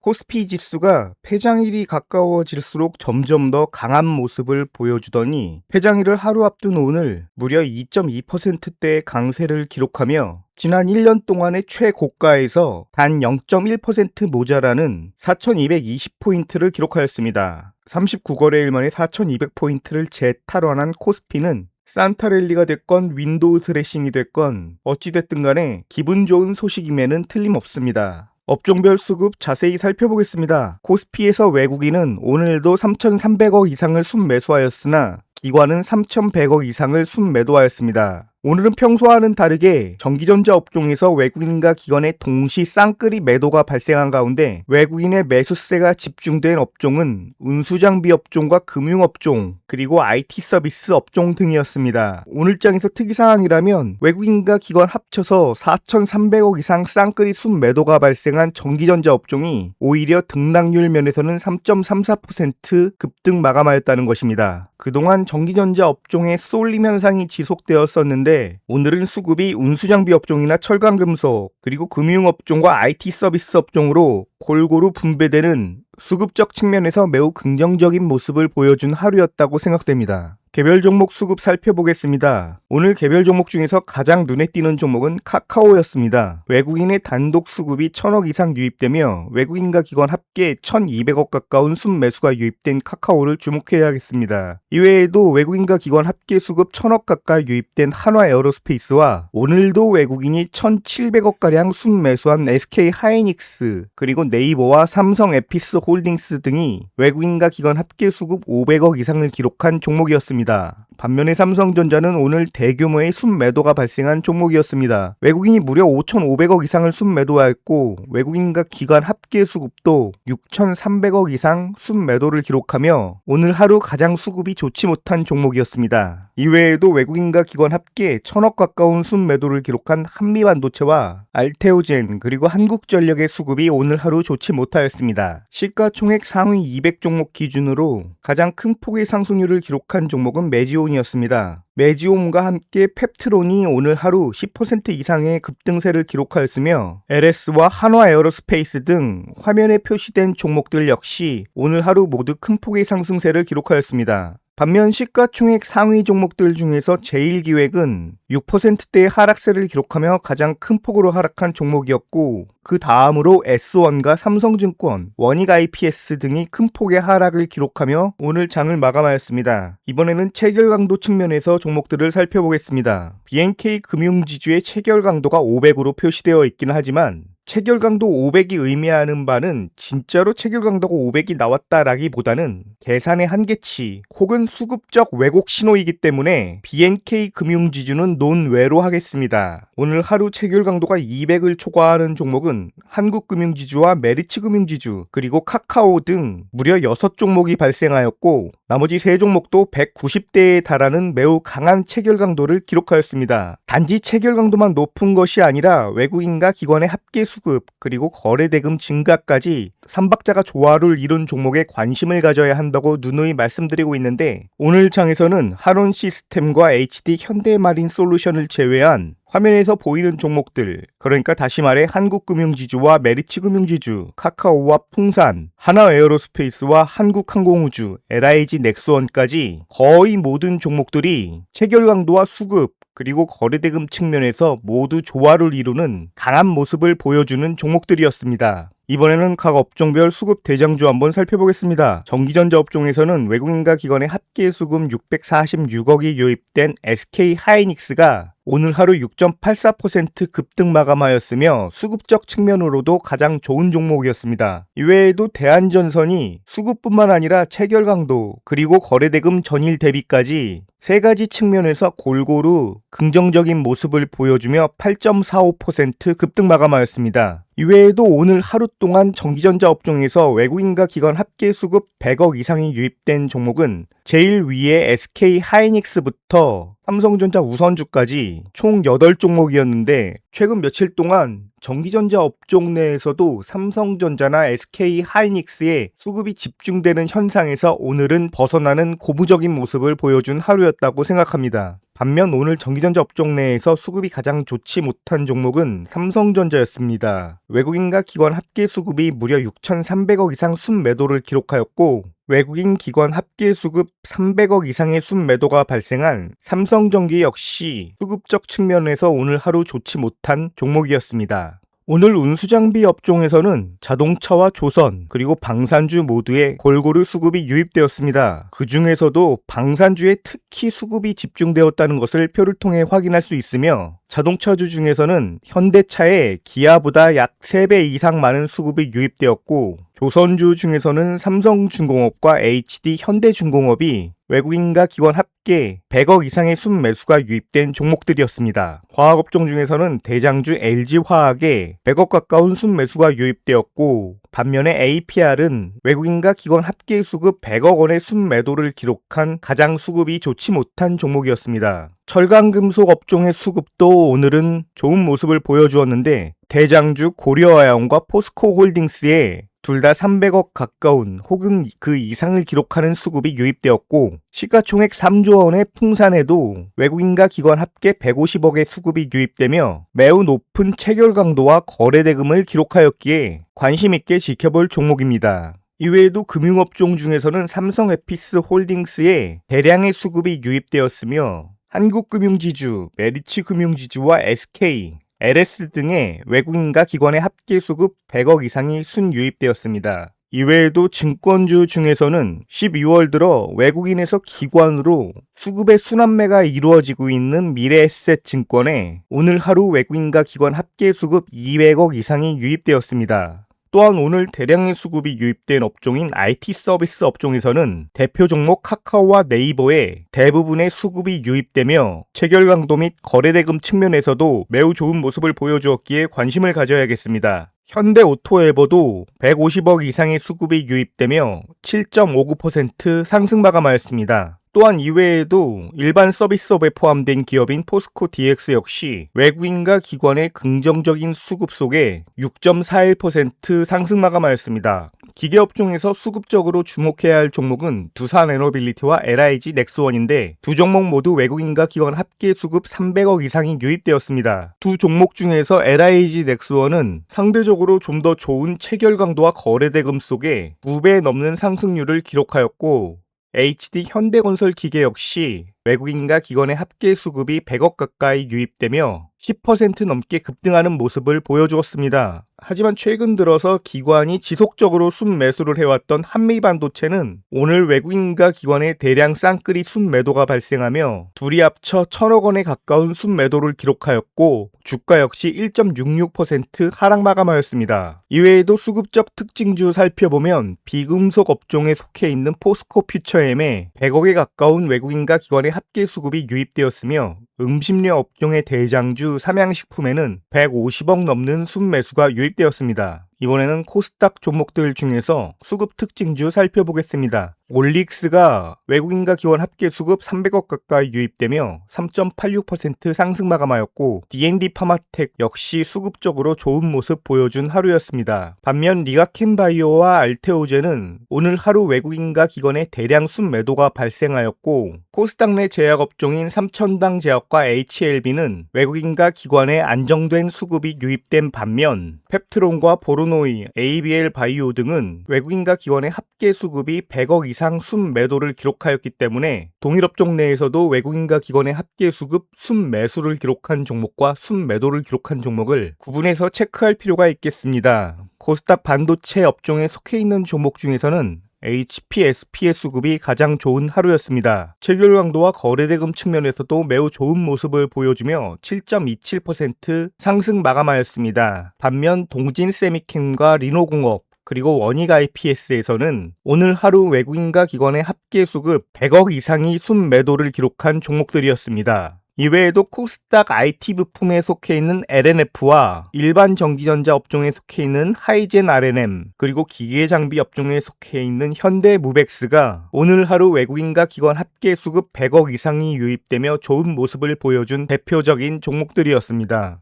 코스피 지수가 폐장일이 가까워질수록 점점 더 강한 모습을 보여주더니 폐장일을 하루 앞둔 오늘 무려 2.2%대의 강세를 기록하며 지난 1년 동안의 최고가에서 단 0.1% 모자라는 4220포인트를 기록하였습니다. 39거래일 만에 4200포인트를 재탈환한 코스피는 산타랠리가 됐건 윈도우 드레싱이 됐건 어찌됐든 간에 기분 좋은 소식임에는 틀림없습니다. 업종별 수급 자세히 살펴보겠습니다. 코스피에서 외국인은 오늘도 3,300억 이상을 순매수하였으나 기관은 3,100억 이상을 순매도하였습니다. 오늘은 평소와는 다르게 전기전자 업종에서 외국인과 기관의 동시 쌍끌이 매도가 발생한 가운데 외국인의 매수세가 집중된 업종은 운수장비 업종과 금융업종 그리고 IT 서비스 업종 등이었습니다. 오늘장에서 특이사항이라면 외국인과 기관 합쳐서 4,300억 이상 쌍끌이 순매도가 발생한 전기전자 업종이 오히려 등락률 면에서는 3.34% 급등 마감하였다는 것입니다. 그동안 전기전자 업종의 쏠림 현상이 지속되었었는데 오늘은 수급이 운수장비 업종이나 철강금속 그리고 금융업종과 IT 서비스 업종으로 골고루 분배되는 수급적 측면에서 매우 긍정적인 모습을 보여준 하루였다고 생각됩니다. 개별 종목 수급 살펴보겠습니다. 오늘 개별 종목 중에서 가장 눈에 띄는 종목은 카카오였습니다. 외국인의 단독 수급이 1000억 이상 유입되며 외국인과 기관 합계 1200억 가까운 순매수가 유입된 카카오를 주목해야겠습니다. 이외에도 외국인과 기관 합계 수급 1000억 가까이 유입된 한화에어로스페이스와 오늘도 외국인이 1700억가량 순매수한 SK하이닉스 그리고 네이버와 삼성에피스 홀딩스 등이 외국인과 기관 합계 수급 500억 이상을 기록한 종목이었습니다. 반면에 삼성전자는 오늘 대규모의 순매도가 발생한 종목이었습니다. 외국인이 무려 5,500억 이상을 순매도하였고 외국인과 기관 합계 수급도 6,300억 이상 순매도를 기록하며 오늘 하루 가장 수급이 좋지 못한 종목이었습니다. 이외에도 외국인과 기관 합계 1000억 가까운 순매도를 기록한 한미반도체와 알테오젠 그리고 한국전력의 수급이 오늘 하루 좋지 못하였습니다. 시가총액 상위 200종목 기준으로 가장 큰 폭의 상승률을 기록한 종목은 메지온이었습니다. 메지온과 함께 펩트론이 오늘 하루 10% 이상의 급등세를 기록하였으며 LS와 한화에어로스페이스 등 화면에 표시된 종목들 역시 오늘 하루 모두 큰 폭의 상승세를 기록하였습니다. 반면 시가총액 상위 종목들 중에서 제일기획은 6%대의 하락세를 기록하며 가장 큰 폭으로 하락한 종목이었고 그 다음으로 S1과 삼성증권, 원익IPS 등이 큰 폭의 하락을 기록하며 오늘 장을 마감하였습니다. 이번에는 체결 강도 측면에서 종목들을 살펴보겠습니다. BNK 금융지주의 체결 강도가 500으로 표시되어 있긴 하지만 체결 강도 500이 의미하는 바는 진짜로 체결 강도가 500이 나왔다라기보다는 계산의 한계치 혹은 수급적 왜곡 신호이기 때문에 BNK 금융지주는 논외로 하겠습니다. 오늘 하루 체결 강도가 200을 초과하는 종목은 한국금융지주와 메리츠금융지주 그리고 카카오 등 무려 6종목이 발생하였고 나머지 3종목도 190대에 달하는 매우 강한 체결 강도를 기록하였습니다. 단지 체결 강도만 높은 것이 아니라 외국인과 기관의 합계 수급 그리고 거래대금 증가까지 3박자가 조화를 이룬 종목에 관심을 가져야 한다고 누누이 말씀드리고 있는데 오늘 장에서는 한온시스템과 HD 현대마린솔루션을 제외한 화면에서 보이는 종목들, 그러니까 다시 말해 한국금융지주와 메리츠금융지주, 카카오와 풍산, 한화에어로스페이스와 한국항공우주, LIG 넥스원까지 거의 모든 종목들이 체결 강도와 수급, 그리고 거래대금 측면에서 모두 조화를 이루는 강한 모습을 보여주는 종목들이었습니다. 이번에는 각 업종별 수급 대장주 한번 살펴보겠습니다. 전기전자 업종에서는 외국인과 기관의 합계 수급 646억이 유입된 SK하이닉스가 오늘 하루 6.84% 급등 마감하였으며 수급적 측면으로도 가장 좋은 종목이었습니다. 이외에도 대한전선이 수급뿐만 아니라 체결 강도 그리고 거래대금 전일 대비까지 세 가지 측면에서 골고루 긍정적인 모습을 보여주며 8.45% 급등 마감하였습니다. 이외에도 오늘 하루 동안 전기전자 업종에서 외국인과 기관 합계 수급 100억 이상이 유입된 종목은 제일 위에 SK하이닉스부터 삼성전자 우선주까지 총 8종목이었는데 최근 며칠 동안 전기전자 업종 내에서도 삼성전자나 SK하이닉스의 수급이 집중되는 현상에서 오늘은 벗어나는 고무적인 모습을 보여준 하루였다고 생각합니다. 반면 오늘 전기전자 업종 내에서 수급이 가장 좋지 못한 종목은 삼성전자였습니다. 외국인과 기관 합계 수급이 무려 6,300억 이상 순매도를 기록하였고 외국인 기관 합계 수급 300억 이상의 순매도가 발생한 삼성전기 역시 수급적 측면에서 오늘 하루 좋지 못한 종목이었습니다. 오늘 운수장비 업종에서는 자동차와 조선 그리고 방산주 모두에 골고루 수급이 유입되었습니다. 그 중에서도 방산주에 특히 수급이 집중되었다는 것을 표를 통해 확인할 수 있으며 자동차주 중에서는 현대차에 기아보다 약 3배 이상 많은 수급이 유입되었고 조선주 중에서는 삼성중공업과 HD 현대중공업이 외국인과 기관 합계 100억 이상의 순매수가 유입된 종목들이었습니다. 화학업종 중에서는 대장주 LG화학에 100억 가까운 순매수가 유입되었고 반면에 APR은 외국인과 기관 합계 수급 100억 원의 순매도를 기록한 가장 수급이 좋지 못한 종목이었습니다. 철강금속 업종의 수급도 오늘은 좋은 모습을 보여주었는데 대장주 고려아연과 포스코홀딩스에 둘 다 300억 가까운 혹은 그 이상을 기록하는 수급이 유입되었고 시가총액 3조 원의 풍산에도 외국인과 기관 합계 150억의 수급이 유입되며 매우 높은 체결 강도와 거래 대금을 기록하였기에 관심 있게 지켜볼 종목입니다. 이외에도 금융업종 중에서는 삼성에피스 홀딩스에 대량의 수급이 유입되었으며 한국금융지주, 메리츠금융지주와 SK, LS 등의 외국인과 기관의 합계 수급 100억 이상이 순유입되었습니다. 이외에도 증권주 중에서는 12월 들어 외국인에서 기관으로 수급의 순환매가 이루어지고 있는 미래에셋증권에 오늘 하루 외국인과 기관 합계 수급 200억 이상이 유입되었습니다. 또한 오늘 대량의 수급이 유입된 업종인 IT 서비스 업종에서는 대표 종목 카카오와 네이버에 대부분의 수급이 유입되며 체결 강도 및 거래대금 측면에서도 매우 좋은 모습을 보여주었기에 관심을 가져야겠습니다. 현대오토에버도 150억 이상의 수급이 유입되며 7.59% 상승 마감하였습니다. 또한 이외에도 일반 서비스업에 포함된 기업인 포스코 DX 역시 외국인과 기관의 긍정적인 수급 속에 6.41% 상승 마감하였습니다. 기계업종에서 수급적으로 주목해야 할 종목은 두산에너빌리티와 LIG 넥스원인데 두 종목 모두 외국인과 기관 합계 수급 300억 이상이 유입되었습니다. 두 종목 중에서 LIG 넥스원은 상대적으로 좀 더 좋은 체결 강도와 거래 대금 속에 2배 넘는 상승률을 기록하였고 HD 현대건설 기계 역시 외국인과 기관의 합계 수급이 100억 가까이 유입되며 10% 넘게 급등하는 모습을 보여주었습니다. 하지만 최근 들어서 기관이 지속적으로 순매수를 해왔던 한미반도체는 오늘 외국인과 기관의 대량 쌍끌이 순매도가 발생하며 둘이 합쳐 1,000억 원에 가까운 순매도를 기록하였고 주가 역시 1.66% 하락 마감하였습니다. 이외에도 수급적 특징주 살펴보면 비금속 업종에 속해 있는 포스코 퓨처엠에 100억에 가까운 외국인과 기관의 합계 수급이 유입되었으며 음식료 업종의 대장주 삼양식품에는 150억 넘는 순매수가 유입되었습니다. 이번에는 코스닥 종목들 중에서 수급 특징주 살펴보겠습니다. 올릭스가 외국인과 기관 합계 수급 300억 가까이 유입되며 3.86% 상승 마감하였고 D&D 파마텍 역시 수급적으로 좋은 모습 보여준 하루였습니다. 반면 리가켄바이오와 알테오제는 오늘 하루 외국인과 기관의 대량 순매도가 발생하였고 코스닥 내 제약업종인 삼천당 제약과 HLB는 외국인과 기관의 안정된 수급이 유입된 반면 펩트론과 보르노이, ABL 바이오 등은 외국인과 기관의 합계 수급이 100억 이상 순매도를 기록하였기 때문에 동일 업종 내에서도 외국인과 기관의 합계 수급 순매수를 기록한 종목과 순매도를 기록한 종목을 구분해서 체크할 필요가 있겠습니다. 코스닥 반도체 업종에 속해 있는 종목 중에서는 HPSP의 수급이 가장 좋은 하루였습니다. 체결 강도와 거래대금 측면에서도 매우 좋은 모습을 보여주며 7.27% 상승 마감하였습니다. 반면 동진세미캠과 리노공업 그리고 원익 IPS에서는 오늘 하루 외국인과 기관의 합계 수급 100억 이상이 순매도를 기록한 종목들이었습니다. 이외에도 코스닥 IT 부품에 속해 있는 LNF와 일반 전기전자 업종에 속해 있는 하이젠 R&M 그리고 기계장비 업종에 속해 있는 현대무벡스가 오늘 하루 외국인과 기관 합계 수급 100억 이상이 유입되며 좋은 모습을 보여준 대표적인 종목들이었습니다.